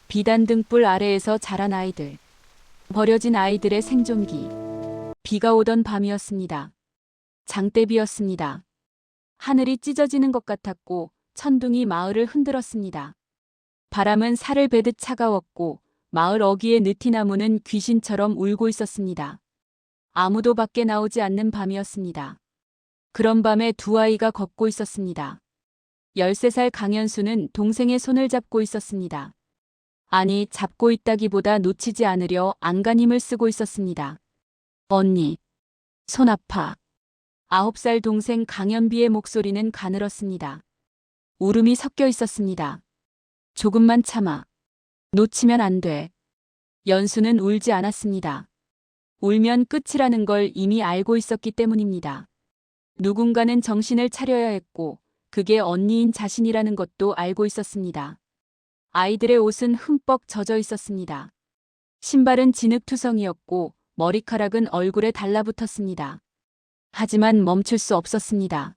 비단 등불 아래에서 자란 아이들. 버려진 아이들의 생존기. 비가 오던 밤이었습니다. 장대비였습니다. 하늘이 찢어지는 것 같았고 천둥이 마을을 흔들었습니다. 바람은 살을 베듯 차가웠고 마을 어귀의 느티나무는 귀신처럼 울고 있었습니다. 아무도 밖에 나오지 않는 밤이었습니다. 그런 밤에 두 아이가 걷고 있었습니다. 13살 강현수는 동생의 손을 잡고 있었습니다. 아니, 잡고 있다기보다 놓치지 않으려 안간힘을 쓰고 있었습니다. 언니, 손 아파. 9살 동생 강현비의 목소리는 가늘었습니다. 울음이 섞여 있었습니다. 조금만 참아. 놓치면 안 돼. 연수는 울지 않았습니다. 울면 끝이라는 걸 이미 알고 있었기 때문입니다. 누군가는 정신을 차려야 했고 그게 언니인 자신이라는 것도 알고 있었습니다. 아이들의 옷은 흠뻑 젖어 있었습니다. 신발은 진흙투성이었고 머리카락은 얼굴에 달라붙었습니다. 하지만 멈출 수 없었습니다.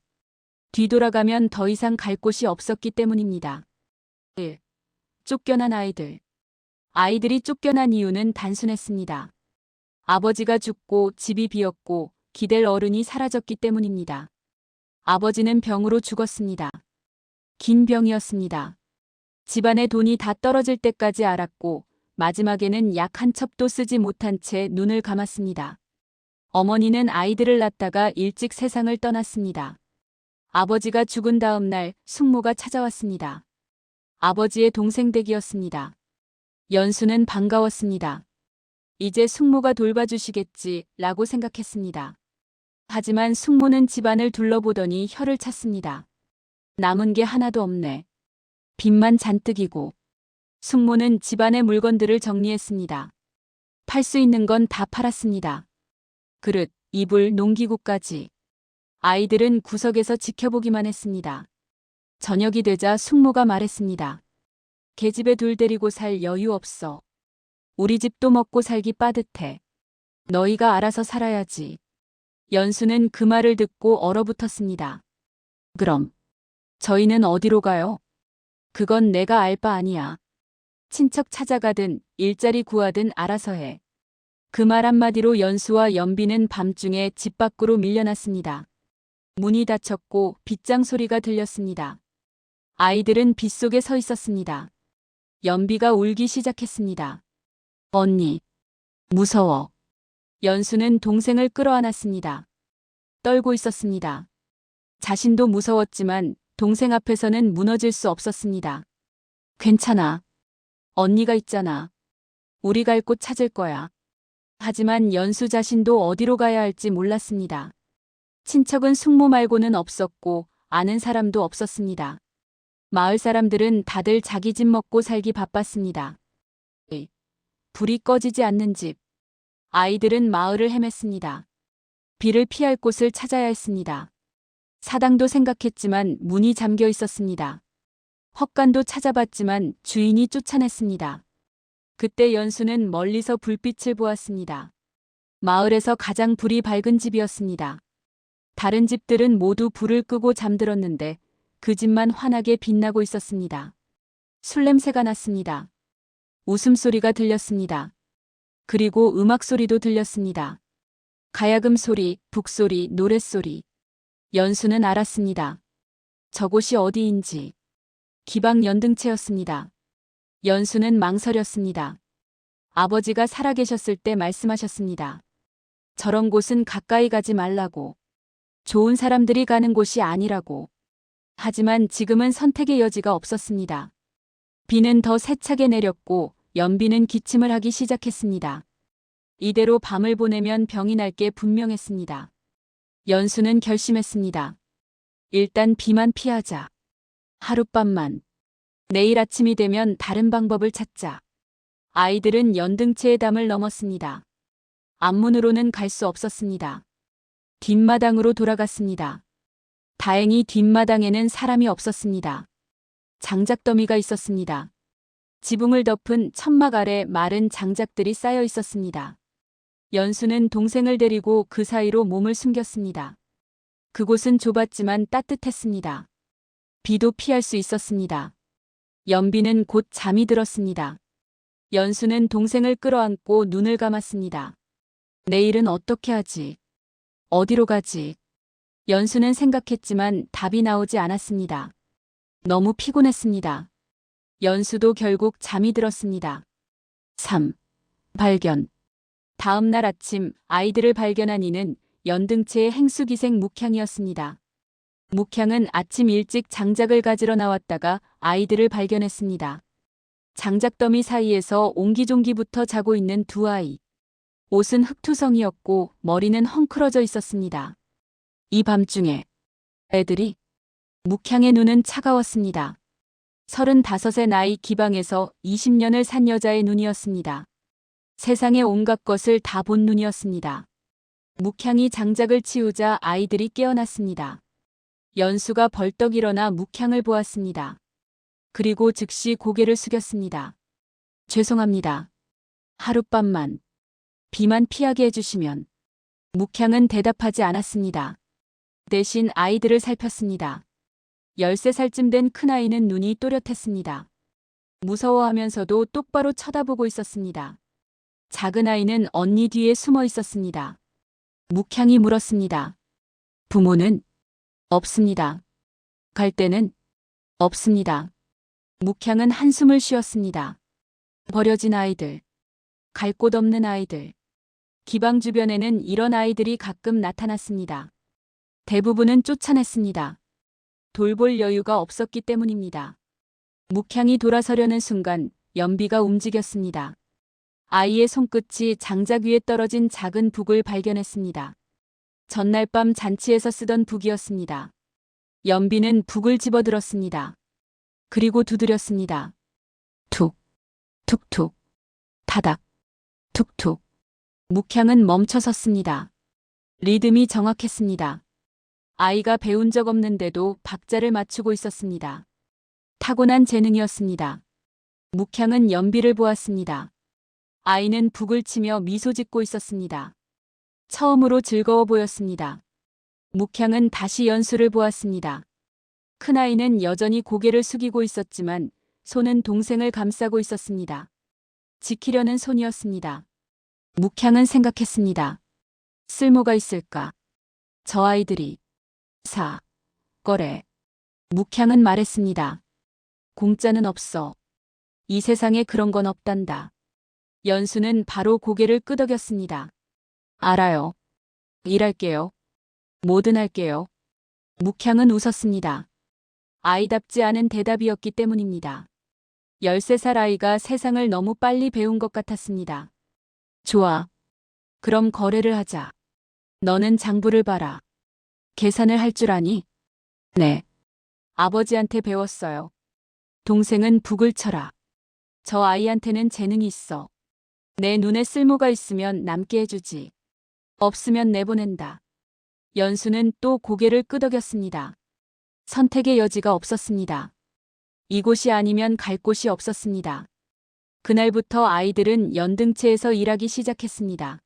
뒤돌아가면 더 이상 갈 곳이 없었기 때문입니다. 1. 쫓겨난 아이들. 아이들이 쫓겨난 이유는 단순했습니다. 아버지가 죽고 집이 비었고 기댈 어른이 사라졌기 때문입니다. 아버지는 병으로 죽었습니다. 긴 병이었습니다. 집안의 돈이 다 떨어질 때까지 알았고 마지막에는 약 한 첩도 쓰지 못한 채 눈을 감았습니다. 어머니는 아이들을 낳다가 일찍 세상을 떠났습니다. 아버지가 죽은 다음 날 숙모가 찾아왔습니다. 아버지의 동생 댁이었습니다. 연수는 반가웠습니다. 이제 숙모가 돌봐주시겠지 라고 생각했습니다. 하지만 숙모는 집안을 둘러보더니 혀를 찼습니다. 남은 게 하나도 없네. 빚만 잔뜩이고. 숙모는 집안의 물건들을 정리했습니다. 팔 수 있는 건 다 팔았습니다. 그릇, 이불, 농기구까지. 아이들은 구석에서 지켜보기만 했습니다. 저녁이 되자 숙모가 말했습니다. 계집애 둘 데리고 살 여유 없어. 우리 집도 먹고 살기 빠듯해. 너희가 알아서 살아야지. 연수는 그 말을 듣고 얼어붙었습니다. 그럼 저희는 어디로 가요? 그건 내가 알 바 아니야. 친척 찾아가든 일자리 구하든 알아서 해. 그 말 한마디로 연수와 연비는 밤중에 집 밖으로 밀려났습니다. 문이 닫혔고 빗장 소리가 들렸습니다. 아이들은 빗속에 서 있었습니다. 연비가 울기 시작했습니다. 언니, 무서워. 연수는 동생을 끌어안았습니다. 떨고 있었습니다. 자신도 무서웠지만 동생 앞에서는 무너질 수 없었습니다. 괜찮아. 언니가 있잖아. 우리 갈 곳 찾을 거야. 하지만 연수 자신도 어디로 가야 할지 몰랐습니다. 친척은 숙모 말고는 없었고 아는 사람도 없었습니다. 마을 사람들은 다들 자기 집 먹고 살기 바빴습니다. 불이 꺼지지 않는 집. 아이들은 마을을 헤맸습니다. 비를 피할 곳을 찾아야 했습니다. 사당도 생각했지만 문이 잠겨 있었습니다. 헛간도 찾아봤지만 주인이 쫓아냈습니다. 그때 연수는 멀리서 불빛을 보았습니다. 마을에서 가장 불이 밝은 집이었습니다. 다른 집들은 모두 불을 끄고 잠들었는데 그 집만 환하게 빛나고 있었습니다. 술 냄새가 났습니다. 웃음소리가 들렸습니다. 그리고 음악 소리도 들렸습니다. 가야금 소리, 북소리, 노랫소리. 연수는 알았습니다. 저곳이 어디인지. 기방 연등체였습니다. 연수는 망설였습니다. 아버지가 살아계셨을 때 말씀하셨습니다. 저런 곳은 가까이 가지 말라고. 좋은 사람들이 가는 곳이 아니라고. 하지만 지금은 선택의 여지가 없었습니다. 비는 더 세차게 내렸고 연비는 기침을 하기 시작했습니다. 이대로 밤을 보내면 병이 날 게 분명했습니다. 연수는 결심했습니다. 일단 비만 피하자. 하룻밤만. 내일 아침이 되면 다른 방법을 찾자. 아이들은 연등체의 담을 넘었습니다. 앞문으로는 갈 수 없었습니다. 뒷마당으로 돌아갔습니다. 다행히 뒷마당에는 사람이 없었습니다. 장작더미가 있었습니다. 지붕을 덮은 천막 아래 마른 장작들이 쌓여 있었습니다. 연수는 동생을 데리고 그 사이로 몸을 숨겼습니다. 그곳은 좁았지만 따뜻했습니다. 비도 피할 수 있었습니다. 연비는 곧 잠이 들었습니다. 연수는 동생을 끌어안고 눈을 감았습니다. 내일은 어떻게 하지? 어디로 가지? 연수는 생각했지만 답이 나오지 않았습니다. 너무 피곤했습니다. 연수도 결국 잠이 들었습니다. 3. 발견. 다음 날 아침 아이들을 발견한 이는 연등체의 행수기생 묵향이었습니다. 묵향은 아침 일찍 장작을 가지러 나왔다가 아이들을 발견했습니다. 장작더미 사이에서 옹기종기부터 자고 있는 두 아이. 옷은 흙투성이었고 머리는 헝클어져 있었습니다. 이 밤중에 애들이. 묵향의 눈은 차가웠습니다. 35의 나이 기방에서 20년을 산 여자의 눈이었습니다. 세상의 온갖 것을 다 본 눈이었습니다. 묵향이 장작을 치우자 아이들이 깨어났습니다. 연수가 벌떡 일어나 묵향을 보았습니다. 그리고 즉시 고개를 숙였습니다. 죄송합니다. 하룻밤만, 비만 피하게 해주시면. 묵향은 대답하지 않았습니다. 대신 아이들을 살폈습니다. 13살쯤 된 큰아이는 눈이 또렷했습니다. 무서워하면서도 똑바로 쳐다보고 있었습니다. 작은 아이는 언니 뒤에 숨어 있었습니다. 묵향이 물었습니다. 부모는? 없습니다. 갈 때는? 없습니다. 묵향은 한숨을 쉬었습니다. 버려진 아이들, 갈 곳 없는 아이들. 기방 주변에는 이런 아이들이 가끔 나타났습니다. 대부분은 쫓아냈습니다. 돌볼 여유가 없었기 때문입니다. 묵향이 돌아서려는 순간 연비가 움직였습니다. 아이의 손끝이 장작 위에 떨어진 작은 북을 발견했습니다. 전날 밤 잔치에서 쓰던 북이었습니다. 연비는 북을 집어들었습니다. 그리고 두드렸습니다. 툭, 툭툭, 타닥, 툭툭. 묵향은 멈춰 섰습니다. 리듬이 정확했습니다. 아이가 배운 적 없는데도 박자를 맞추고 있었습니다. 타고난 재능이었습니다. 묵향은 연비를 보았습니다. 아이는 북을 치며 미소 짓고 있었습니다. 처음으로 즐거워 보였습니다. 묵향은 다시 연수를 보았습니다. 큰아이는 여전히 고개를 숙이고 있었지만 손은 동생을 감싸고 있었습니다. 지키려는 손이었습니다. 묵향은 생각했습니다. 쓸모가 있을까? 저 아이들이. 거래. 묵향은 말했습니다. 공짜는 없어. 이 세상에 그런 건 없단다. 연수는 바로 고개를 끄덕였습니다. 알아요. 일할게요. 뭐든 할게요. 묵향은 웃었습니다. 아이답지 않은 대답이었기 때문입니다. 13살 아이가 세상을 너무 빨리 배운 것 같았습니다. 좋아. 그럼 거래를 하자. 너는 장부를 봐라. 계산을 할 줄 아니? 네. 아버지한테 배웠어요. 동생은 북을 쳐라. 저 아이한테는 재능이 있어. 내 눈에 쓸모가 있으면 남게 해주지. 없으면 내보낸다. 연수는 또 고개를 끄덕였습니다. 선택의 여지가 없었습니다. 이곳이 아니면 갈 곳이 없었습니다. 그날부터 아이들은 연등체에서 일하기 시작했습니다.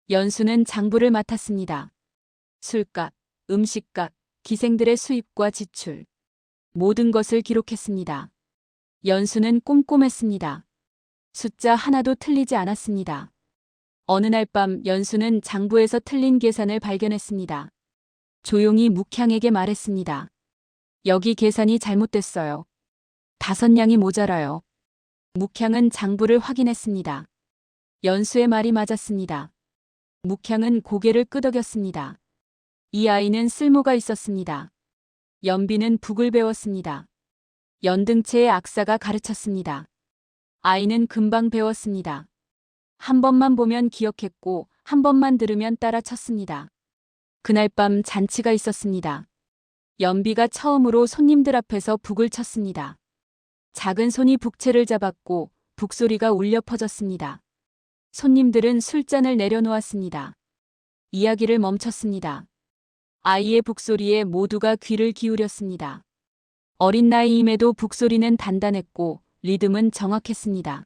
연수는 장부를 맡았습니다. 술값, 음식값, 기생들의 수입과 지출. 모든 것을 기록했습니다. 연수는 꼼꼼했습니다. 숫자 하나도 틀리지 않았습니다. 어느 날 밤 연수는 장부에서 틀린 계산을 발견했습니다. 조용히 묵향에게 말했습니다. 여기 계산이 잘못됐어요. 5냥이 모자라요. 묵향은 장부를 확인했습니다. 연수의 말이 맞았습니다. 묵향은 고개를 끄덕였습니다. 이 아이는 쓸모가 있었습니다. 연비는 북을 배웠습니다. 연등체의 악사가 가르쳤습니다. 아이는 금방 배웠습니다. 한 번만 보면 기억했고 한 번만 들으면 따라쳤습니다. 그날 밤 잔치가 있었습니다. 연비가 처음으로 손님들 앞에서 북을 쳤습니다. 작은 손이 북채를 잡았고 북소리가 울려 퍼졌습니다. 손님들은 술잔을 내려놓았습니다. 이야기를 멈췄습니다. 아이의 북소리에 모두가 귀를 기울였습니다. 어린 나이임에도 북소리는 단단했고 리듬은 정확했습니다.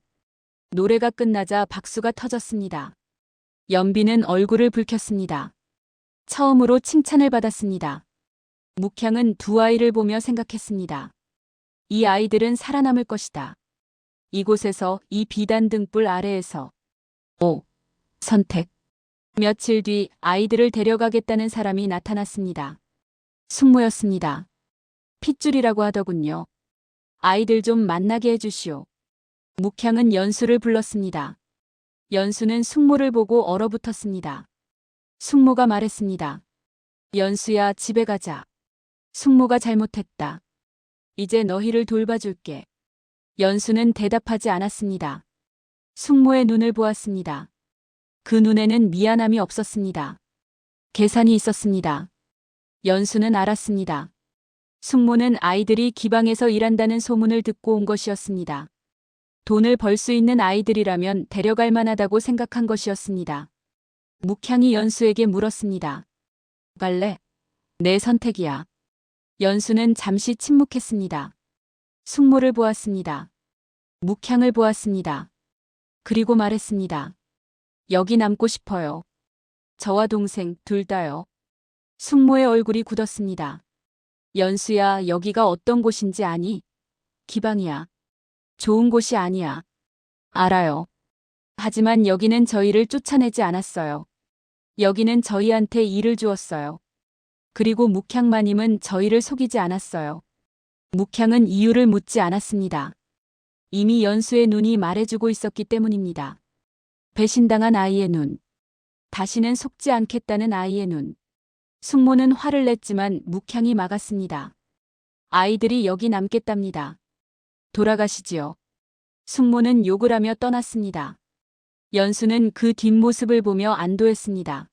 노래가 끝나자 박수가 터졌습니다. 연비는 얼굴을 붉혔습니다. 처음으로 칭찬을 받았습니다. 묵향은 두 아이를 보며 생각했습니다. 이 아이들은 살아남을 것이다. 이곳에서 이 비단 등불 아래에서. 선택. 며칠 뒤 아이들을 데려가겠다는 사람이 나타났습니다. 숙모였습니다. 핏줄이라고 하더군요. 아이들 좀 만나게 해주시오. 묵향은 연수를 불렀습니다. 연수는 숙모를 보고 얼어붙었습니다. 숙모가 말했습니다. 연수야, 집에 가자. 숙모가 잘못했다. 이제 너희를 돌봐줄게. 연수는 대답하지 않았습니다. 숙모의 눈을 보았습니다. 그 눈에는 미안함이 없었습니다. 계산이 있었습니다. 연수는 알았습니다. 숙모는 아이들이 기방에서 일한다는 소문을 듣고 온 것이었습니다. 돈을 벌 수 있는 아이들이라면 데려갈 만하다고 생각한 것이었습니다. 묵향이 연수에게 물었습니다. 갈래? 내 선택이야. 연수는 잠시 침묵했습니다. 숙모를 보았습니다. 묵향을 보았습니다. 그리고 말했습니다. 여기 남고 싶어요. 저와 동생 둘 다요. 숙모의 얼굴이 굳었습니다. 연수야, 여기가 어떤 곳인지 아니? 기방이야. 좋은 곳이 아니야. 알아요. 하지만 여기는 저희를 쫓아내지 않았어요. 여기는 저희한테 일을 주었어요. 그리고 묵향마님은 저희를 속이지 않았어요. 묵향은 이유를 묻지 않았습니다. 이미 연수의 눈이 말해주고 있었기 때문입니다. 배신당한 아이의 눈. 다시는 속지 않겠다는 아이의 눈. 숙모는 화를 냈지만 묵향이 막았습니다. 아이들이 여기 남겠답니다. 돌아가시지요. 숙모는 욕을 하며 떠났습니다. 연수는 그 뒷모습을 보며 안도했습니다.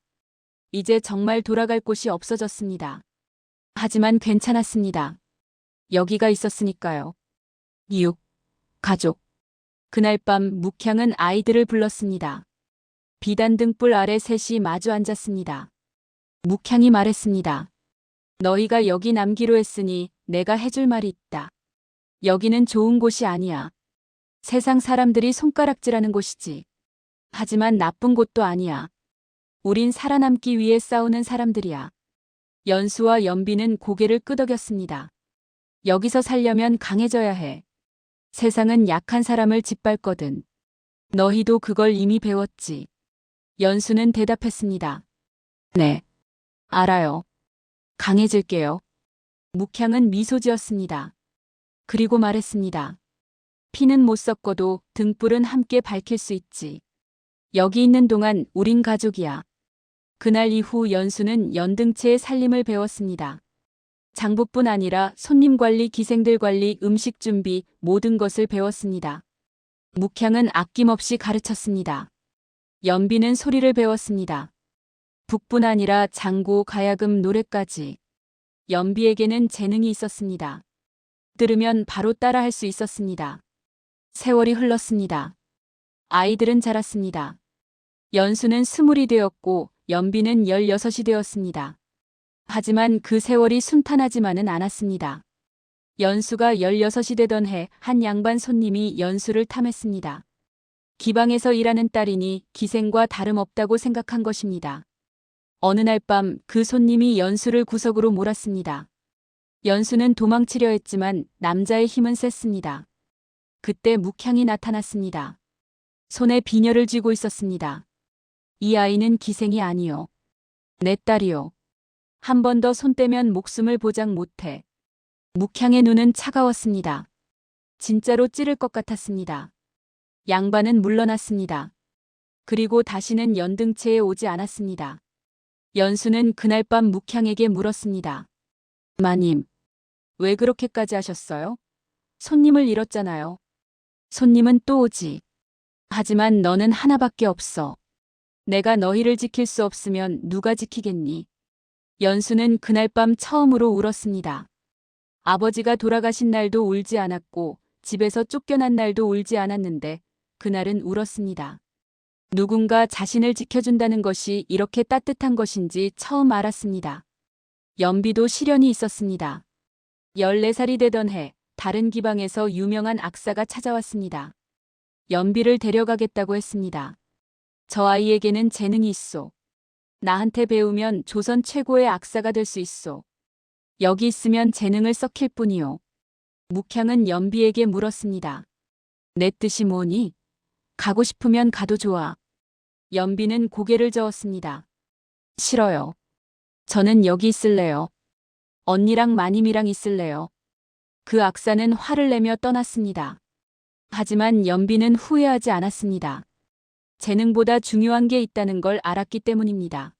이제 정말 돌아갈 곳이 없어졌습니다. 하지만 괜찮았습니다. 여기가 있었으니까요. 이웃, 가족. 그날 밤 묵향은 아이들을 불렀습니다. 비단 등불 아래 셋이 마주 앉았습니다. 묵향이 말했습니다. 너희가 여기 남기로 했으니 내가 해줄 말이 있다. 여기는 좋은 곳이 아니야. 세상 사람들이 손가락질하는 곳이지. 하지만 나쁜 곳도 아니야. 우린 살아남기 위해 싸우는 사람들이야. 연수와 연비는 고개를 끄덕였습니다. 여기서 살려면 강해져야 해. 세상은 약한 사람을 짓밟거든. 너희도 그걸 이미 배웠지. 연수는 대답했습니다. 네. 알아요. 강해질게요. 묵향은 미소 지었습니다. 그리고 말했습니다. 피는 못 섞어도 등불은 함께 밝힐 수 있지. 여기 있는 동안 우린 가족이야. 그날 이후 연수는 연등체의 살림을 배웠습니다. 장부뿐 아니라 손님 관리, 기생들 관리, 음식 준비 모든 것을 배웠습니다. 묵향은 아낌없이 가르쳤습니다. 연비는 소리를 배웠습니다. 북뿐 아니라 장구, 가야금, 노래까지. 연비에게는 재능이 있었습니다. 들으면 바로 따라할 수 있었습니다. 세월이 흘렀습니다. 아이들은 자랐습니다. 연수는 20이 되었고 연비는 16이 되었습니다. 하지만 그 세월이 순탄하지만은 않았습니다. 연수가 16이 되던 해 한 양반 손님이 연수를 탐했습니다. 기방에서 일하는 딸이니 기생과 다름없다고 생각한 것입니다. 어느 날 밤 그 손님이 연수를 구석으로 몰았습니다. 연수는 도망치려 했지만 남자의 힘은 셌습니다. 그때 묵향이 나타났습니다. 손에 비녀를 쥐고 있었습니다. 이 아이는 기생이 아니요. 내 딸이요. 한 번 더 손 떼면 목숨을 보장 못해. 묵향의 눈은 차가웠습니다. 진짜로 찌를 것 같았습니다. 양반은 물러났습니다. 그리고 다시는 연등체에 오지 않았습니다. 연수는 그날 밤 묵향에게 물었습니다. 마님, 왜 그렇게까지 하셨어요? 손님을 잃었잖아요. 손님은 또 오지. 하지만 너는 하나밖에 없어. 내가 너희를 지킬 수 없으면 누가 지키겠니? 연수는 그날 밤 처음으로 울었습니다. 아버지가 돌아가신 날도 울지 않았고 집에서 쫓겨난 날도 울지 않았는데 그날은 울었습니다. 누군가 자신을 지켜준다는 것이 이렇게 따뜻한 것인지 처음 알았습니다. 연비도 시련이 있었습니다. 14살이 되던 해 다른 기방에서 유명한 악사가 찾아왔습니다. 연비를 데려가겠다고 했습니다. 저 아이에게는 재능이 있소. 나한테 배우면 조선 최고의 악사가 될 수 있소. 여기 있으면 재능을 썩힐 뿐이요. 묵향은 연비에게 물었습니다. 내 뜻이 뭐니? 가고 싶으면 가도 좋아. 연비는 고개를 저었습니다. 싫어요. 저는 여기 있을래요. 언니랑 마님이랑 있을래요. 그 악사는 화를 내며 떠났습니다. 하지만 연비는 후회하지 않았습니다. 재능보다 중요한 게 있다는 걸 알았기 때문입니다.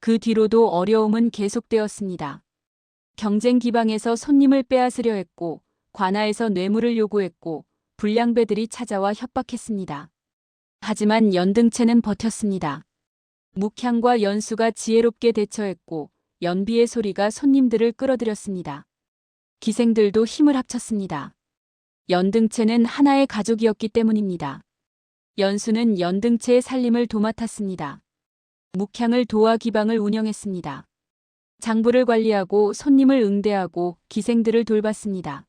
그 뒤로도 어려움은 계속되었습니다. 경쟁 기방에서 손님을 빼앗으려 했고, 관아에서 뇌물을 요구했고, 불량배들이 찾아와 협박했습니다. 하지만 연등체는 버텼습니다. 묵향과 연수가 지혜롭게 대처했고, 연비의 소리가 손님들을 끌어들였습니다. 기생들도 힘을 합쳤습니다. 연등체는 하나의 가족이었기 때문입니다. 연수는 연등체의 살림을 도맡았습니다. 묵향을 도와 기방을 운영했습니다. 장부를 관리하고 손님을 응대하고 기생들을 돌봤습니다.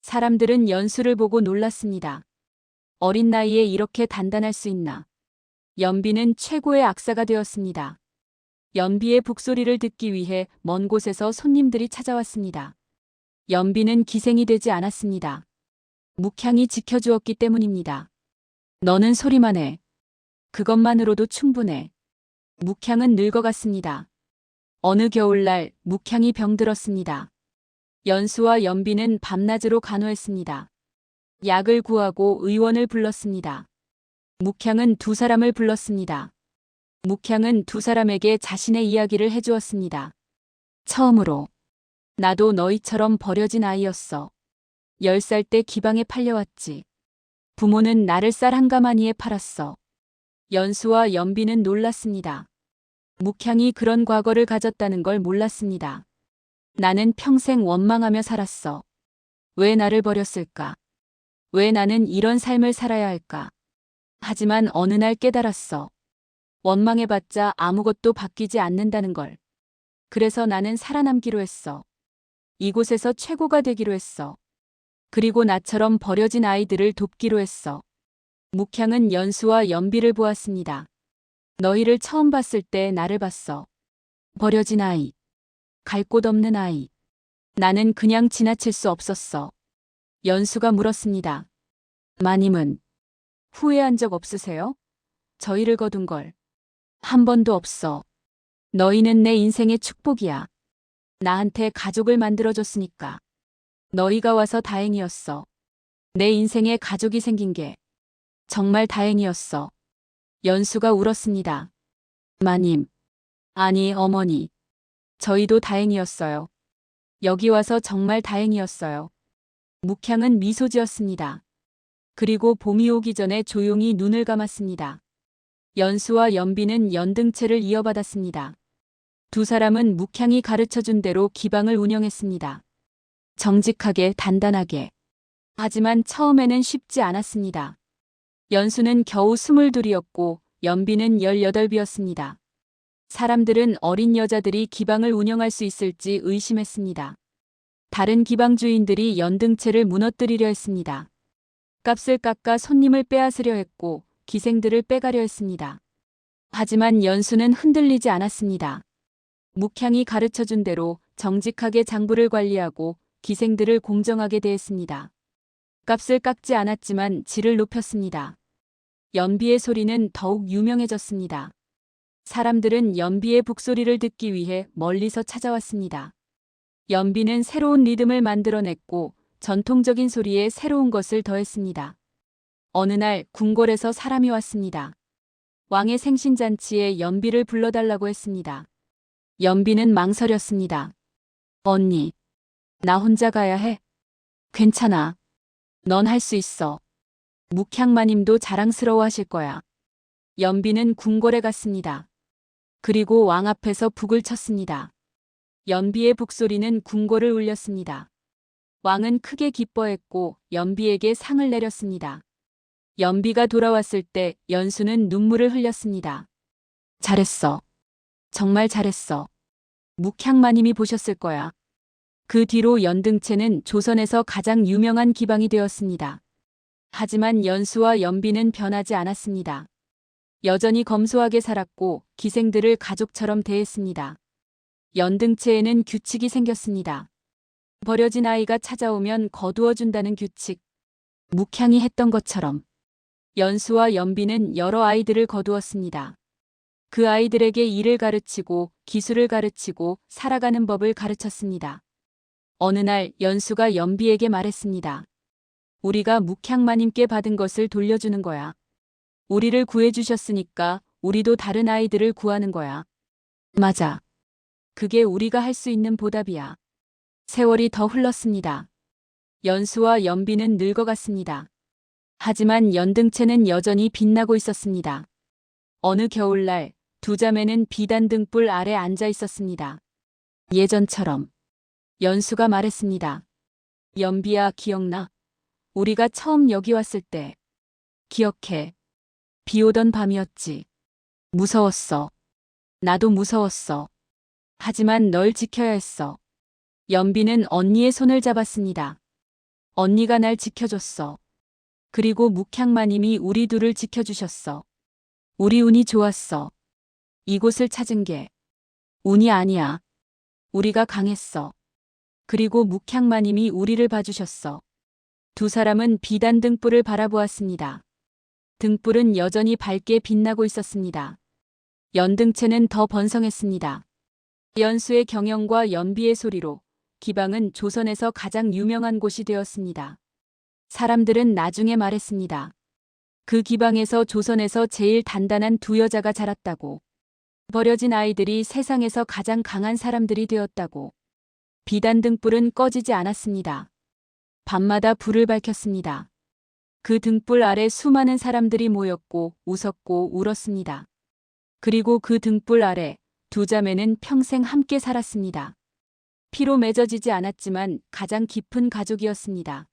사람들은 연수를 보고 놀랐습니다. 어린 나이에 이렇게 단단할 수 있나. 연비는 최고의 악사가 되었습니다. 연비의 북소리를 듣기 위해 먼 곳에서 손님들이 찾아왔습니다. 연비는 기생이 되지 않았습니다. 묵향이 지켜주었기 때문입니다. 너는 소리만 해. 그것만으로도 충분해. 묵향은 늙어갔습니다. 어느 겨울날 묵향이 병들었습니다. 연수와 연비는 밤낮으로 간호했습니다. 약을 구하고 의원을 불렀습니다. 묵향은 두 사람을 불렀습니다. 묵향은 두 사람에게 자신의 이야기를 해주었습니다. 처음으로 나도 너희처럼 버려진 아이였어. 10살 때 기방에 팔려왔지. 부모는 나를 쌀 한 가마니에 팔았어. 연수와 연비는 놀랐습니다. 묵향이 그런 과거를 가졌다는 걸 몰랐습니다. 나는 평생 원망하며 살았어. 왜 나를 버렸을까? 왜 나는 이런 삶을 살아야 할까? 하지만 어느 날 깨달았어. 원망해봤자 아무것도 바뀌지 않는다는 걸. 그래서 나는 살아남기로 했어. 이곳에서 최고가 되기로 했어. 그리고 나처럼 버려진 아이들을 돕기로 했어. 묵향은 연수와 연비를 보았습니다. 너희를 처음 봤을 때 나를 봤어. 버려진 아이. 갈 곳 없는 아이. 나는 그냥 지나칠 수 없었어. 연수가 물었습니다. 마님은 후회한 적 없으세요? 저희를 거둔 걸. 한 번도 없어. 너희는 내 인생의 축복이야. 나한테 가족을 만들어줬으니까. 너희가 와서 다행이었어. 내 인생에 가족이 생긴 게 정말 다행이었어. 연수가 울었습니다. 마님. 아니, 어머니. 저희도 다행이었어요. 여기 와서 정말 다행이었어요. 묵향은 미소 지었습니다. 그리고 봄이 오기 전에 조용히 눈을 감았습니다. 연수와 연비는 연등체를 이어받았습니다. 두 사람은 묵향이 가르쳐준 대로 기방을 운영했습니다. 정직하게 단단하게. 하지만 처음에는 쉽지 않았습니다. 연수는 겨우 22이었고 연비는 18이었습니다. 사람들은 어린 여자들이 기방을 운영할 수 있을지 의심했습니다. 다른 기방 주인들이 연등체를 무너뜨리려 했습니다. 값을 깎아 손님을 빼앗으려 했고 기생들을 빼가려 했습니다. 하지만 연수는 흔들리지 않았습니다. 묵향이 가르쳐준 대로 정직하게 장부를 관리하고 기생들을 공정하게 대했습니다. 값을 깎지 않았지만 질을 높였습니다. 연비의 소리는 더욱 유명해졌습니다. 사람들은 연비의 북소리를 듣기 위해 멀리서 찾아왔습니다. 연비는 새로운 리듬을 만들어냈고 전통적인 소리에 새로운 것을 더했습니다. 어느 날 궁궐에서 사람이 왔습니다. 왕의 생신잔치에 연비를 불러달라고 했습니다. 연비는 망설였습니다. 언니, 나 혼자 가야 해? 괜찮아. 넌 할 수 있어. 묵향마님도 자랑스러워 하실 거야. 연비는 궁궐에 갔습니다. 그리고 왕 앞에서 북을 쳤습니다. 연비의 북소리는 궁궐을 울렸습니다. 왕은 크게 기뻐했고 연비에게 상을 내렸습니다. 연비가 돌아왔을 때 연수는 눈물을 흘렸습니다. 잘했어. 정말 잘했어. 묵향마님이 보셨을 거야. 그 뒤로 연등체는 조선에서 가장 유명한 기방이 되었습니다. 하지만 연수와 연비는 변하지 않았습니다. 여전히 검소하게 살았고 기생들을 가족처럼 대했습니다. 연등체에는 규칙이 생겼습니다. 버려진 아이가 찾아오면 거두어준다는 규칙. 묵향이 했던 것처럼 연수와 연비는 여러 아이들을 거두었습니다. 그 아이들에게 일을 가르치고 기술을 가르치고 살아가는 법을 가르쳤습니다. 어느 날 연수가 연비에게 말했습니다. 우리가 묵향마님께 받은 것을 돌려주는 거야. 우리를 구해주셨으니까 우리도 다른 아이들을 구하는 거야. 맞아. 그게 우리가 할 수 있는 보답이야. 세월이 더 흘렀습니다. 연수와 연비는 늙어갔습니다. 하지만 연등채는 여전히 빛나고 있었습니다. 어느 겨울날 두 자매는 비단 등불 아래 앉아 있었습니다. 예전처럼 연수가 말했습니다. 연비야, 기억나? 우리가 처음 여기 왔을 때. 기억해. 비 오던 밤이었지. 무서웠어. 나도 무서웠어. 하지만 널 지켜야 했어. 연비는 언니의 손을 잡았습니다. 언니가 날 지켜줬어. 그리고 묵향마님이 우리 둘을 지켜주셨어. 우리 운이 좋았어. 이곳을 찾은 게 운이 아니야. 우리가 강했어. 그리고 묵향마님이 우리를 봐주셨어. 두 사람은 비단 등불을 바라보았습니다. 등불은 여전히 밝게 빛나고 있었습니다. 연등채는 더 번성했습니다. 연수의 경영과 연비의 소리로 기방은 조선에서 가장 유명한 곳이 되었습니다. 사람들은 나중에 말했습니다. 그 기방에서 조선에서 제일 단단한 두 여자가 자랐다고. 버려진 아이들이 세상에서 가장 강한 사람들이 되었다고. 비단 등불은 꺼지지 않았습니다. 밤마다 불을 밝혔습니다. 그 등불 아래 수많은 사람들이 모였고 웃었고 울었습니다. 그리고 그 등불 아래 두 자매는 평생 함께 살았습니다. 피로 맺어지지 않았지만 가장 깊은 가족이었습니다.